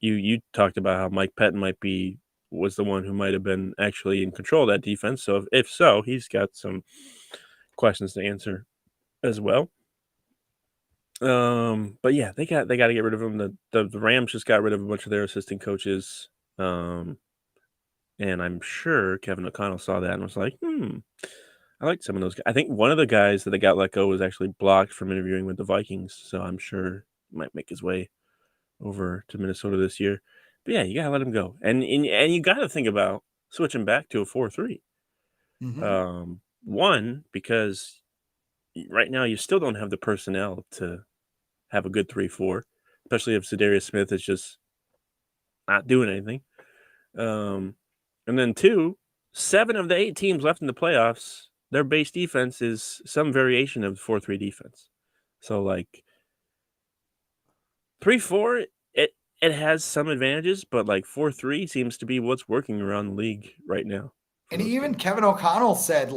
You talked about how Mike Pettin was the one who might have been actually in control of that defense. So if so, he's got some questions to answer as well. But yeah, they got to get rid of him. The Rams just got rid of a bunch of their assistant coaches. And I'm sure Kevin O'Connell saw that and was like, I like some of those guys. I think one of the guys that they got let go was actually blocked from interviewing with the Vikings. So I'm sure he might make his way over to Minnesota this year. But yeah, you got to let him go. And you got to think about switching back to a 4-3. Mm-hmm. One, because right now you still don't have the personnel to have a good 3-4, especially if Zadarius Smith is just not doing anything. And then 2, 7 of the 8 teams left in the playoffs, their base defense is some variation of 4-3 defense. So 3-4, it has some advantages, but 4-3 seems to be what's working around the league right now. And even Kevin O'Connell said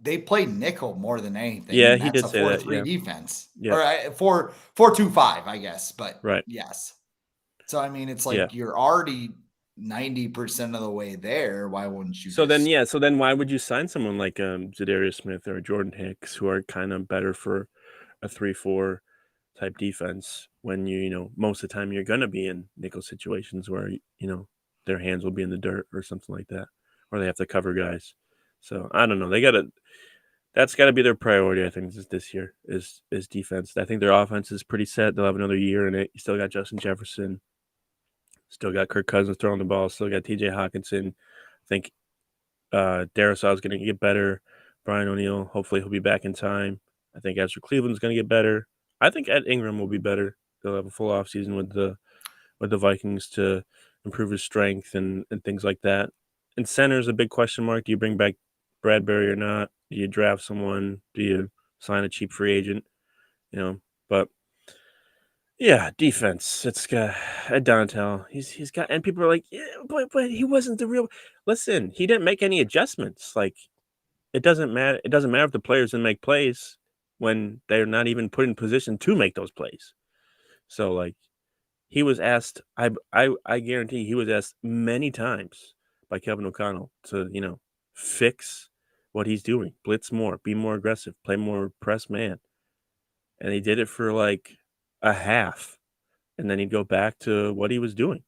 they play nickel more than anything. Yeah, he did say that. 4-3 defense. Yeah. Or 4-2-5, I guess. But right. Yes. So I mean, it's you're already 90% of the way there. Why wouldn't you? So then why would you sign someone like Zadarius Smith or Jordan Hicks, who are kind of better for a 3-4 type defense when most of the time you're going to be in nickel situations where, their hands will be in the dirt or something like that, or they have to cover guys. So I don't know. That's got to be their priority, I think, this year is defense. I think their offense is pretty set. They'll have another year in it. You still got Justin Jefferson, still got Kirk Cousins throwing the ball, still got TJ Hawkinson. I think Darisaw is going to get better. Brian O'Neill, hopefully he'll be back in time. I think Ezra Cleveland's going to get better. I think Ed Ingram will be better. They'll have a full offseason with the Vikings to improve his strength and things like that. And center's a big question mark. Do you bring back Bradbury or not? Do you draft someone? Do you sign a cheap free agent? But yeah, defense. It's got Ed Donatell. He's got, and people are like, yeah, but he wasn't the real. Listen, he didn't make any adjustments. Like, it doesn't matter. It doesn't matter if the players didn't make plays when they're not even put in position to make those plays. So, like, he was asked. I guarantee he was asked many times by Kevin O'Connell to fix what he's doing, blitz more, be more aggressive, play more press man, and he did it for like a half, and then he'd go back to what he was doing,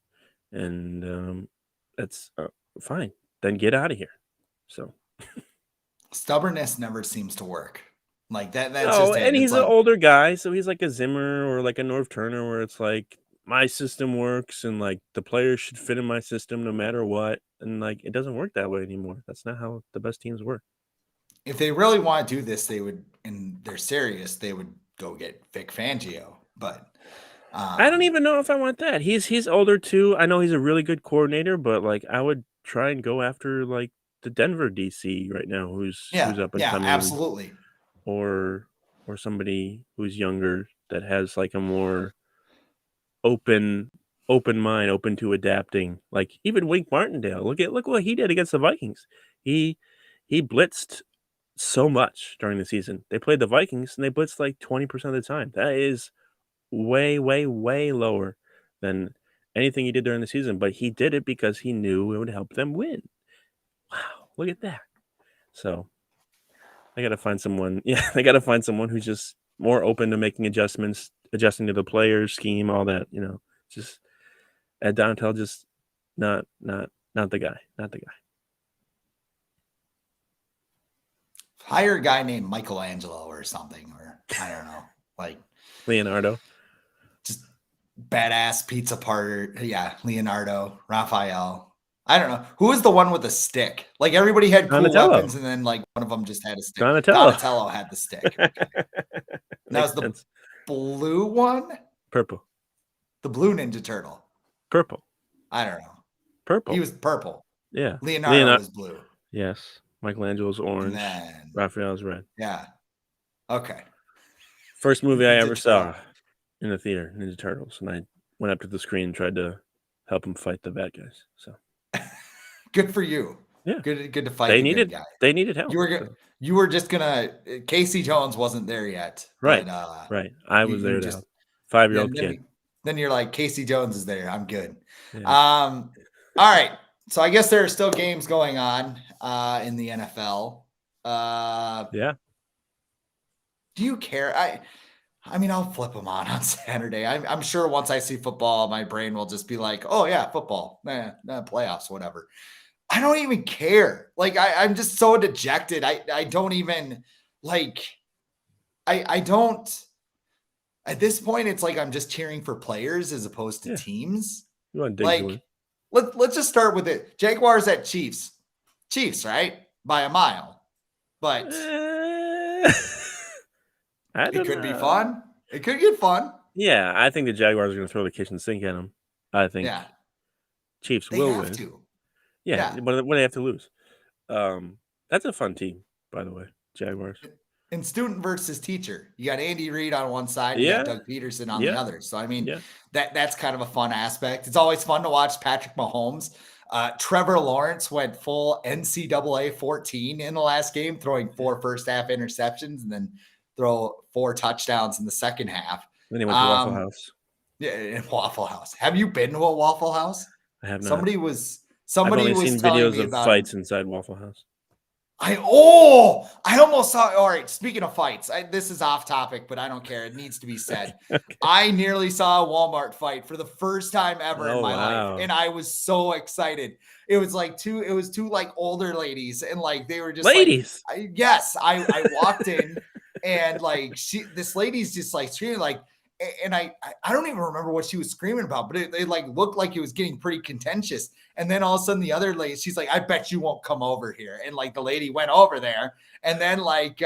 and that's fine. Then get out of here. So Stubbornness never seems to work. Like that's no, just it. and It's he's like, an older guy, so he's like a Zimmer or like a Norv Turner, where it's like my system works, and like the players should fit in my system no matter what, and like it doesn't work that way anymore. That's not how the best teams work. if they really want to do this, they would, and they're serious, they would go get Vic Fangio. But I don't even know if I want that. He's older too. I know he's a really good coordinator, but like I would try and go after like the Denver DC right now, who's up and coming, absolutely. or somebody who's younger that has like a more open mind, open to adapting. Like even Wink Martindale. Look what he did against the Vikings. He blitzed so much during the season. They played the Vikings and they blitzed like 20% of the time. That is way, way, way lower than anything he did during the season. But he did it because he knew it would help them win. Wow, look at that. So I got to find someone. Yeah, I got to find someone who's just more open to making adjustments, adjusting to the players, scheme, all that. Just Ed Donatell, just not the guy. Not the guy. Hire a guy named Michelangelo or something, or I don't know, like Leonardo. Just badass pizza parter. Yeah, Leonardo, Raphael. I don't know. Who was the one with the stick? Like everybody had cool Donatello. weapons, and then like one of them just had a stick. Donatello, Donatello had the stick. Okay. That was the sense. blue one? Purple. The blue Ninja Turtle. Purple. I don't know. Purple. He was purple. Yeah. Leonardo was blue. Yes. Michelangelo's orange. Raphael's red. Yeah. Okay. First movie I ever saw in the theater, Ninja Turtles, and I went up to the screen and tried to help them fight the bad guys. So good for you. Yeah. Good to fight. They needed help. You were just gonna. Casey Jones wasn't there yet. Right. But, right. I was there to help. 5-year-old kid. Then you're like, Casey Jones is there. I'm good. Yeah. All right. So I guess there are still games going on in the NFL. Yeah. Do you care? I mean, I'll flip them on Saturday. I'm sure once I see football, my brain will just be like, oh yeah, football, playoffs, whatever. I don't even care. Like I'm just so dejected. I don't even like. I don't. At this point, it's like I'm just cheering for players as opposed to teams. You want to like, let's just start with it. Jaguars at Chiefs. Chiefs, right? By a mile. But it could be fun. It could get fun. Yeah, I think the Jaguars are going to throw the kitchen sink at them. I think Chiefs will win. Yeah, but what do they have to lose? That's a fun team, by the way, Jaguars. And student versus teacher. You got Andy Reid on one side, you got Doug Peterson on the other. So I mean, that's kind of a fun aspect. It's always fun to watch Patrick Mahomes. Trevor Lawrence went full NCAA 14 in the last game, throwing 4 first half interceptions and then throw 4 touchdowns in the second half. Then he went to Waffle House. Yeah, Waffle House. Have you been to a Waffle House? I have not. Somebody was I've only seen telling videos me of about fights inside Waffle House. I almost saw. All right, speaking of fights, this is off topic, but I don't care. It needs to be said. Okay. I nearly saw a Walmart fight for the first time ever in Oh, my life, wow. and I was so excited. It was two like older ladies, and like they were just like, Ladies. yes. I walked in, and like this lady's just like screaming like. And I don't even remember what she was screaming about, but it like looked like it was getting pretty contentious. And then all of a sudden the other lady, she's like, I bet you won't come over here. And like the lady went over there. And then like,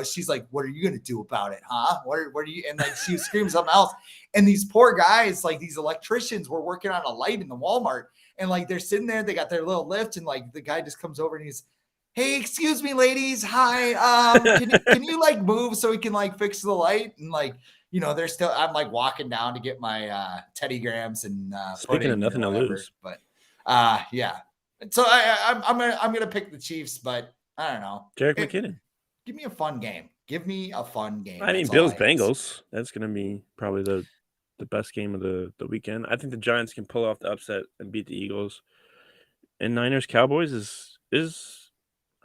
she's like, what are you going to do about it? Huh? What are you? And like, she was screaming something else. And these poor guys, like these electricians were working on a light in the Walmart. And like, they're sitting there, they got their little lift. And like, the guy just comes over and he's, hey, excuse me, ladies. Hi. Can you like move so we can like fix the light? And like, they're still, I'm like walking down to get my Teddy Grahams and Speaking of nothing to lose. But yeah. So I'm gonna pick the Chiefs, but I don't know. Jerick McKinnon. Give me a fun game. Give me a fun game. I mean, Bills Bengals. That's gonna be probably the best game of the weekend. I think the Giants can pull off the upset and beat the Eagles. And Niners Cowboys is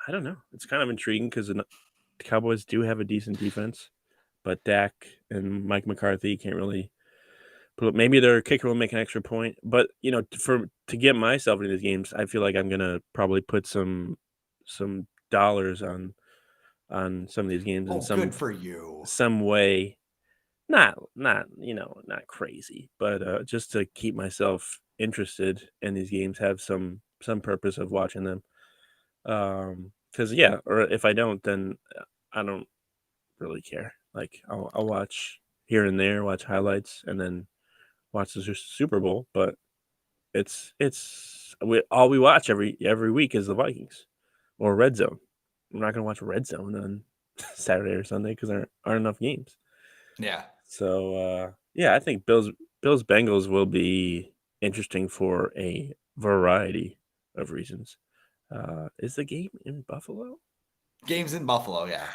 I don't know. It's kind of intriguing because the Cowboys do have a decent defense, but Dak and Mike McCarthy can't really put up. Maybe their kicker will make an extra point, but to get myself into these games, I feel like I'm gonna probably put some dollars on some of these games in good for you. some way. Not crazy, but just to keep myself interested in these games, have some purpose of watching them. Because or if I don't, then I don't really care. Like I'll watch here and there, watch highlights, and then watch the Super Bowl. But all we watch every week is the Vikings or Red Zone. I'm not gonna watch Red Zone on Saturday or Sunday because there aren't enough games. Yeah. So I think Bills Bengals will be interesting for a variety of reasons. Is the game in Buffalo? Game's in Buffalo, yeah.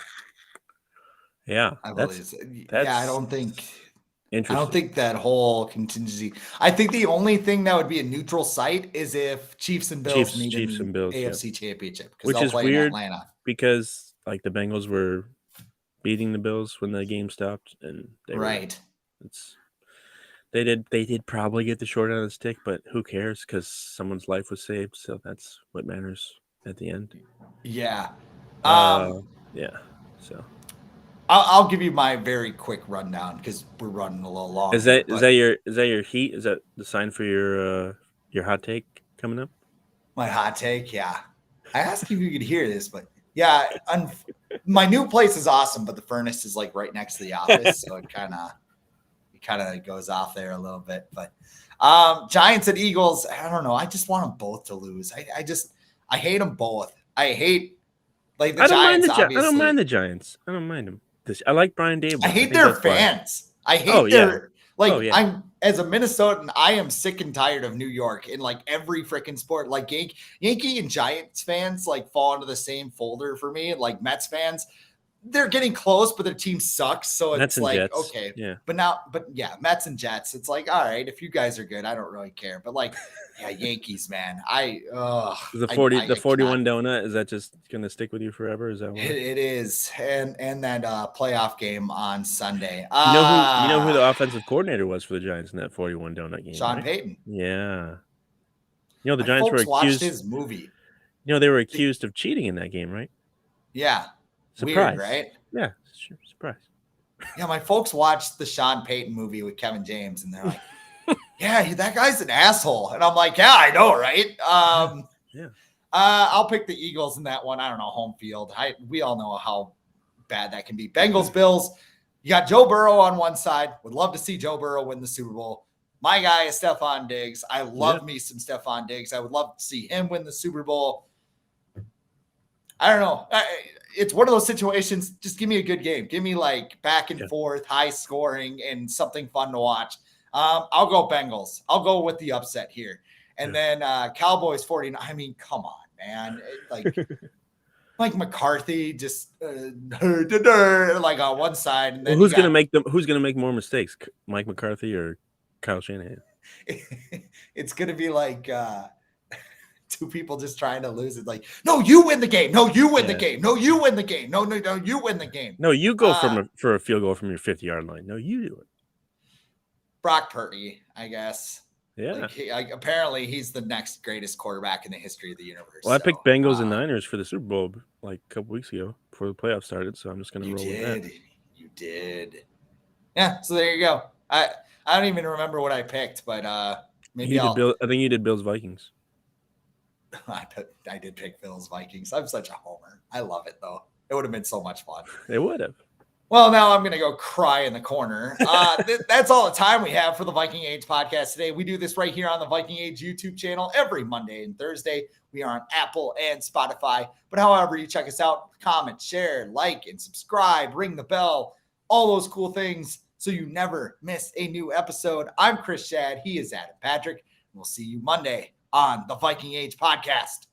Yeah, I believe. I don't think that whole contingency. I think the only thing that would be a neutral site is if Chiefs and Bills meet in the AFC Championship, which is weird in because like the Bengals were beating the Bills when the game stopped, and they did probably get the short end of the stick, but who cares? Because someone's life was saved, so that's what matters at the end. Yeah. Yeah. So I'll give you my very quick rundown because we're running a little long. Is that your heat? Is that the sign for your hot take coming up? My hot take, yeah. I asked if you could hear this, but yeah, my new place is awesome, but the furnace is like right next to the office, so it kind of goes off there a little bit. But Giants and Eagles, I don't know. I just want them both to lose. I hate them both. I hate like the Giants. I don't mind the Giants. I don't mind them. I like Brian Dable. I hate their fans. I hate their I'm as a Minnesotan, I am sick and tired of New York in like every freaking sport. Like Yankee and Giants fans like fall into the same folder for me. Like Mets fans, they're getting close, but their team sucks. So it's like, Jets. Okay. Yeah. But Mets and Jets. It's like, all right, if you guys are good, I don't really care. But like, yeah, Yankees, man. The 41 donut, is that just gonna stick with you forever? Is that what it is? And that playoff game on Sunday. You know who the offensive coordinator was for the Giants in that 41 donut game? Sean Payton. Yeah. The Giants were accused. Watched his movie. They were accused of cheating in that game, right? Yeah. Surprise. Weird, right? Yeah, sure. Surprise. Yeah, my folks watched the Sean Payton movie with Kevin James, and they're like, yeah, that guy's an asshole. And I'm like, yeah, I know, right? Yeah. I'll pick the Eagles in that one. I don't know, home field. We all know how bad that can be. Bengals, Bills. You got Joe Burrow on one side. Would love to see Joe Burrow win the Super Bowl. My guy is Stephon Diggs. I love me some Stephon Diggs. I would love to see him win the Super Bowl. I don't know. It's one of those situations. Just give me a good game. Give me like back and forth, high scoring, and something fun to watch. I'll go Bengals. I'll go with the upset here. And then Cowboys 49. I mean, come on, man. Like McCarthy just like on one side. And then who's gonna make more mistakes? Mike McCarthy or Kyle Shanahan? It's gonna be like two people just trying to lose it. Like, no, you win the game. No, you win the Yeah. game. No, you win the game. No, you win the game. No, you go for a field goal from your 50-yard line. No, you do it. Brock Purdy, I guess. Yeah. Apparently he's the next greatest quarterback in the history of the universe. Well, I picked Bengals and Niners for the Super Bowl like a couple weeks ago before the playoffs started, so I'm just going to roll with that. You did. Yeah, so there you go. I don't even remember what I picked, but maybe I think you did Bills Vikings. I did pick Bills Vikings. I'm such a homer. I love it though. It would have been so much fun. It would have. Well, now I'm going to go cry in the corner. That's all the time we have for the Viking Age podcast today. We do this right here on the Viking Age YouTube channel every Monday and Thursday. We are on Apple and Spotify. But however you check us out, comment, share, like, and subscribe, ring the bell, all those cool things so you never miss a new episode. I'm Chris Schad. He is Adam Patrick. We'll see you Monday on the Viking Age podcast.